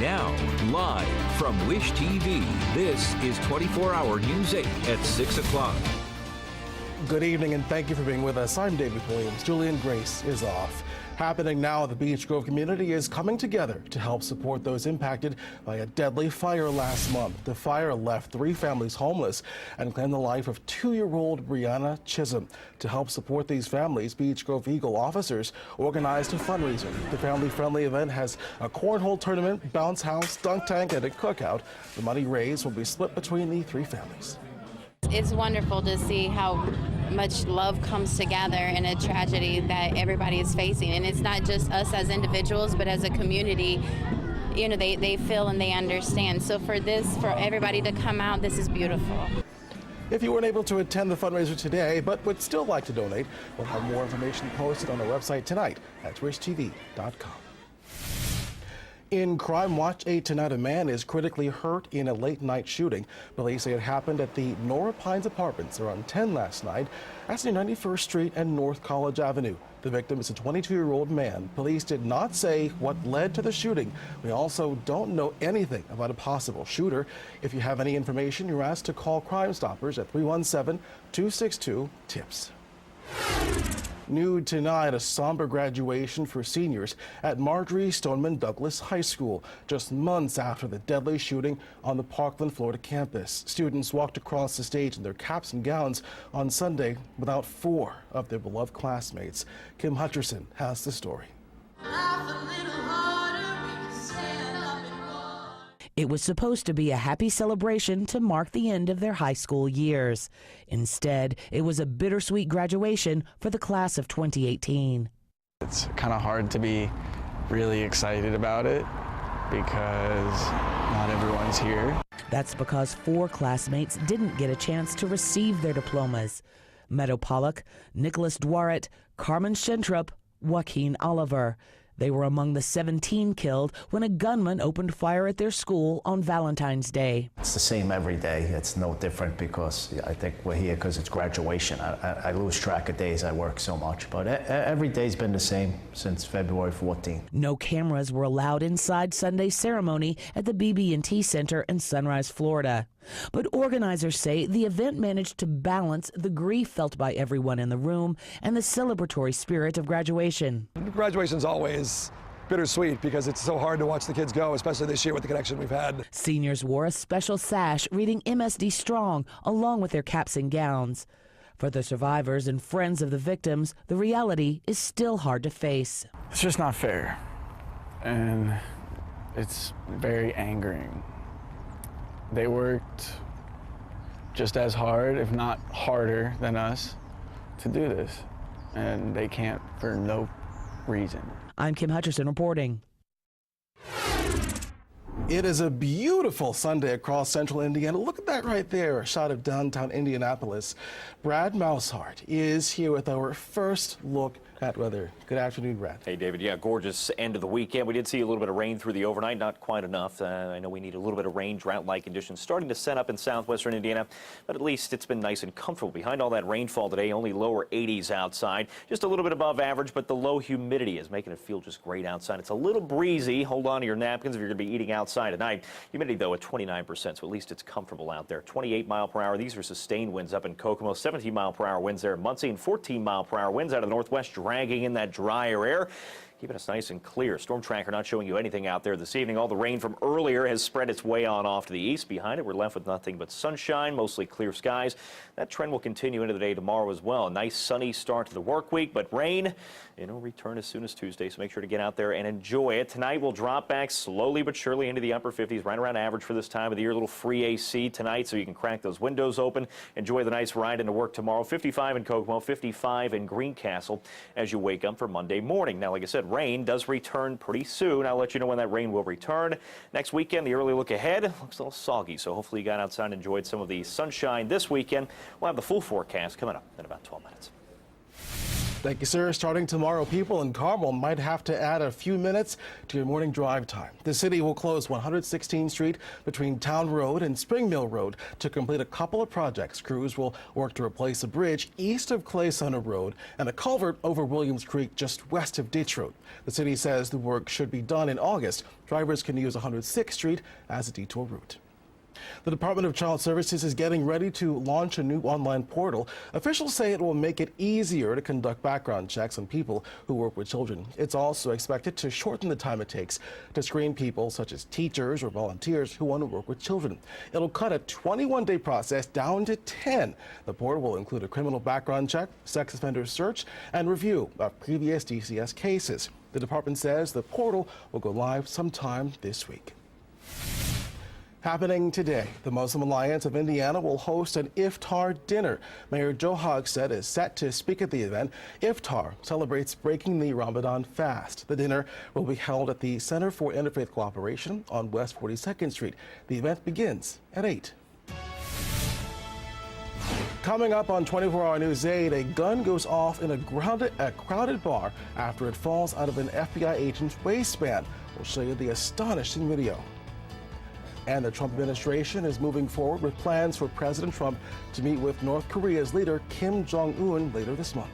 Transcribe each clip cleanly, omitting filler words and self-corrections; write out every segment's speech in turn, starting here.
Now, live from Wish TV, this is 24-Hour News 8 at 6 o'clock. Good evening and thank you for being with us. I'm David Williams. Julian Grace is off. Happening now, the Beech Grove community is coming together to help support those impacted by a deadly fire last month. The fire left 3 families homeless and claimed the life of 2-year-old Brianna Chisholm. To help support these families, Beech Grove Eagle officers organized a fundraiser. The family-friendly event has a cornhole tournament, bounce house, dunk tank, and a cookout. The money raised will be split between the 3 families. It's wonderful to see how much love comes together in a tragedy that everybody is facing. And it's not just us as individuals, but as a community, you know, they feel and they understand. So for everybody to come out, this is beautiful. If you weren't able to attend the fundraiser today, but would still like to donate, we'll have more information posted on our website tonight at wishtv.com. In Crime Watch 8 tonight, a man is critically hurt in a late-night shooting. Police say it happened at the Nora Pines Apartments around 10 last night. That's near 91st Street and North College Avenue. The victim is a 22-year-old man. Police did not say what led to the shooting. We also don't know anything about a possible shooter. If you have any information, you're asked to call Crime Stoppers at 317-262-TIPS. New tonight, a somber graduation for seniors at Marjorie Stoneman Douglas High School, just months after the deadly shooting on the Parkland, Florida campus. Students walked across the stage in their caps and gowns on Sunday without 4 of their beloved classmates. Kim Hutcherson has the story. It was supposed to be a happy celebration to mark the end of their high school years. Instead, it was a bittersweet graduation for the class of 2018. It's kind of hard to be really excited about it because not everyone's here. That's because 4 classmates didn't get a chance to receive their diplomas. Meadow Pollock, Nicholas Dwaret, Carmen Shentrup, Joaquin Oliver. They were among the 17 killed when a gunman opened fire at their school on Valentine's Day. It's the same every day. It's no different because I think we're here because it's graduation. I lose track of days. I work so much, but every day's been the same since February 14th. No cameras were allowed inside Sunday's ceremony at the BB&T Center in Sunrise, Florida. But organizers say the event managed to balance the grief felt by everyone in the room and the celebratory spirit of graduation. Graduation's always bittersweet because it's so hard to watch the kids go, especially this year with the connection we've had. Seniors wore a special sash reading MSD Strong along with their caps and gowns. For the survivors and friends of the victims, the reality is still hard to face. It's just not fair, and it's very angering. They worked just as hard, if not harder than us, to do this, and they can't for no reason. I'm Kim Hutcherson reporting. It is a beautiful Sunday across central Indiana. Look at that right there, a shot of downtown Indianapolis. Brad Moushart is here with our first look at weather. Good afternoon, Brad. Hey, David. Yeah, gorgeous end of the weekend. We did see a little bit of rain through the overnight, not quite enough. I know we need a little bit of rain, drought-like conditions starting to set up in southwestern Indiana, but at least it's been nice and comfortable. Behind all that rainfall today, only lower 80s outside, just a little bit above average, but the low humidity is making it feel just great outside. It's a little breezy. Hold on to your napkins if you're going to be eating outside tonight. Humidity, though, at 29%, so at least it's comfortable out there. 28 mile per hour. These are sustained winds up in Kokomo. 17 mile per hour winds there in Muncie, and 14 mile per hour winds out of the northwest, dragging in that drier air, keeping us nice and clear. Storm tracker not showing you anything out there this evening. All the rain from earlier has spread its way on off to the east. Behind it, we're left with nothing but sunshine, mostly clear skies. That trend will continue into the day tomorrow as well. A nice sunny start to the work week, but rain, return as soon as Tuesday, so make sure to get out there and enjoy it. Tonight we'll drop back slowly but surely into the upper 50s, right around average for this time of the year. A little free AC tonight, so you can crack those windows open. Enjoy the nice ride into work tomorrow. 55 in Kokomo, 55 in Greencastle as you wake up for Monday morning. Now, like I said, rain does return pretty soon. I'll let you know when that rain will return. Next weekend, the early look ahead looks a little soggy, so hopefully you got outside and enjoyed some of the sunshine this weekend. We'll have the full forecast coming up in about 12 minutes. Thank you, sir. Starting tomorrow, people in Carmel might have to add a few minutes to your morning drive time. The city will close 116th Street between Town Road and Spring Mill Road to complete a couple of projects. Crews will work to replace a bridge east of Clay Center Road and a culvert over Williams Creek just west of Ditch Road. The city says the work should be done in August. Drivers can use 106th Street as a detour route. The Department of Child Services is getting ready to launch a new online portal. Officials say it will make it easier to conduct background checks on people who work with children. It's also expected to shorten the time it takes to screen people such as teachers or volunteers who want to work with children. It'll cut a 21-day process down to 10. The portal will include a criminal background check, sex offender search, and review of previous DCS cases. The department says the portal will go live sometime this week. Happening today, the Muslim Alliance of Indiana will host an iftar dinner. Mayor Joe Hogsett is set to speak at the event. Iftar celebrates breaking the Ramadan fast. The dinner will be held at the Center for Interfaith Cooperation on West 42nd Street. The event begins at 8. Coming up on 24-Hour News 8, a gun goes off in a crowded bar after it falls out of an FBI agent's waistband. We'll show you the astonishing video. And the Trump administration is moving forward with plans for President Trump to meet with North Korea's leader Kim Jong-un later this month.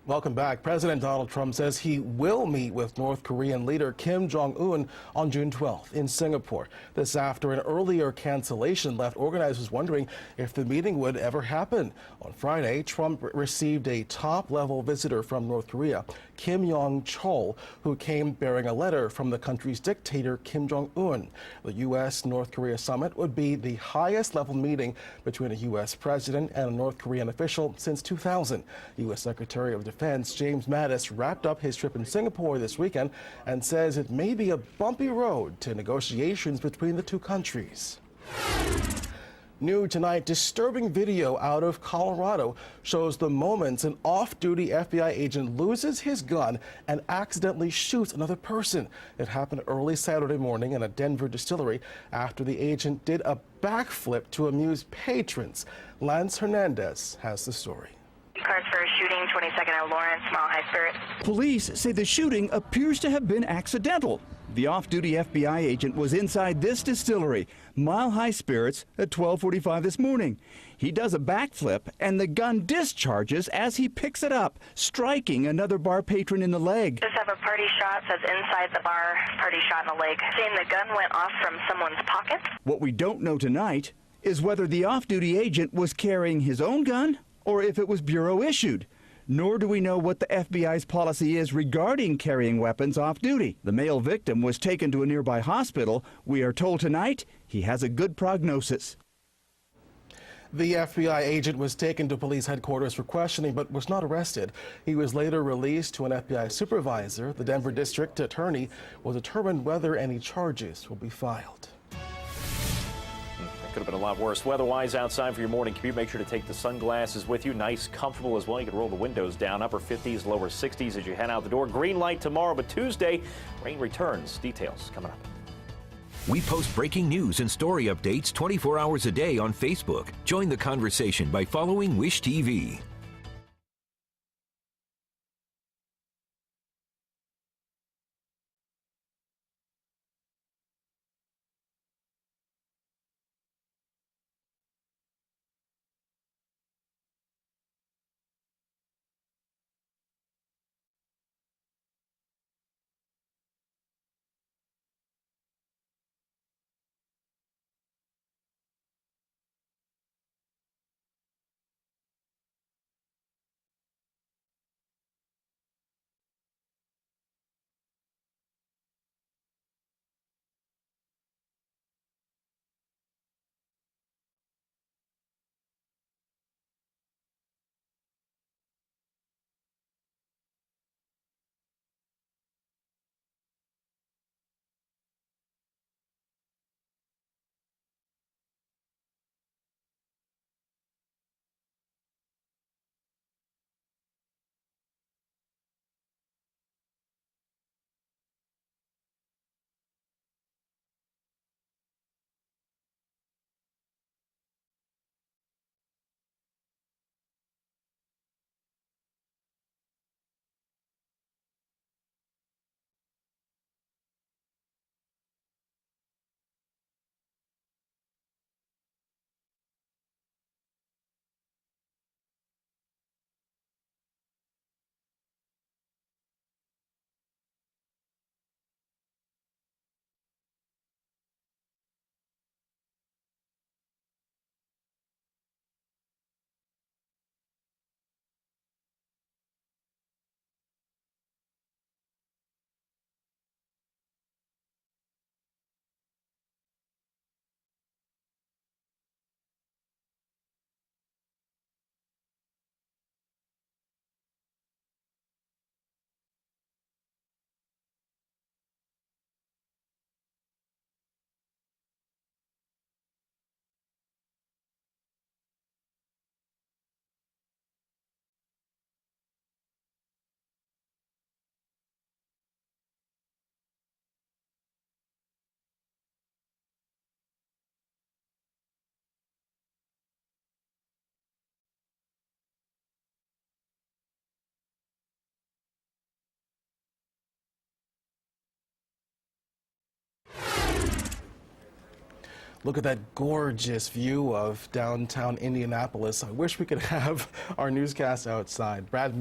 Welcome back. President Donald Trump says he will meet with North Korean leader Kim Jong-un on June 12th in Singapore. This after an earlier cancellation left organizers wondering if the meeting would ever happen. On Friday, Trump received a top-level visitor from North Korea, Kim Yong-chol, who came bearing a letter from the country's dictator, Kim Jong-un. The U.S.-North Korea summit would be the highest-level meeting between a U.S. president and a North Korean official since 2000. U.S. Secretary of Defense James Mattis wrapped up his trip in Singapore this weekend and says it may be a bumpy road to negotiations between the two countries. New tonight, disturbing video out of Colorado shows the moments an off-duty FBI agent loses his gun and accidentally shoots another person. It happened early Saturday morning in a Denver distillery after the agent did a backflip to amuse patrons. Lance Hernandez has the story. Cars for a shooting, 22nd at Lawrence, Mile High Spirit. Police say the shooting appears to have been accidental. The off-duty FBI agent was inside this distillery, Mile High Spirits, at 12:45 this morning. He does a backflip, and the gun discharges as he picks it up, striking another bar patron in the leg. Just have a party shot, says inside the bar, party shot in the leg. Saying the gun went off from someone's pocket. What we don't know tonight is whether the off-duty agent was carrying his own gun or if it was bureau-issued. Nor do we know what the FBI's policy is regarding carrying weapons off-duty. The male victim was taken to a nearby hospital. We are told tonight he has a good prognosis. The FBI agent was taken to police headquarters for questioning but was not arrested. He was later released to an FBI supervisor. The Denver district attorney will determine whether any charges will be filed. Could have been a lot worse. Weather-wise outside for your morning commute, make sure to take the sunglasses with you. Nice, comfortable as well. You can roll the windows down. Upper 50s, lower 60s as you head out the door. Green light tomorrow, but Tuesday, rain returns. Details coming up. We post breaking news and story updates 24 hours a day on Facebook. Join the conversation by following Wish TV. Look at that gorgeous view of downtown Indianapolis. I wish we could have our newscast outside. Brad